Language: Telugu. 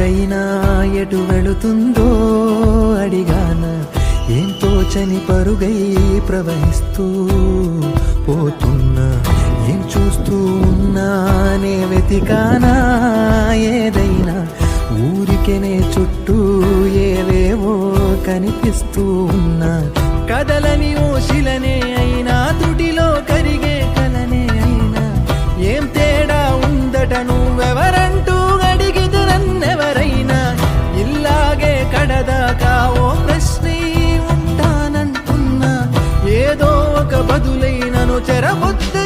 ఎప్పుడైనా ఎటు వెళుతుందో అడిగాన, ఏం తోచని పరుగై ప్రవహిస్తూ పోతున్నా. ఏం చూస్తూ ఉన్నానే వెతికానా ఏదైనా, ఊరికెనే చుట్టూ ఏవేవో కనిపిస్తూ ఉన్నా. కదలని ఓశిలనే అయినా, తుటిలో కరిగే కలనే అయినా, ఏం తేడా ఉందట నువ్వెవరంటూ అడిగిదు నన్నెవరైనా. ఇల్లాగే కడదాకా ఓ ప్రశ్నే ఉంటానంటున్నా, ఏదో ఒక బదులైనను చెరబొద్దు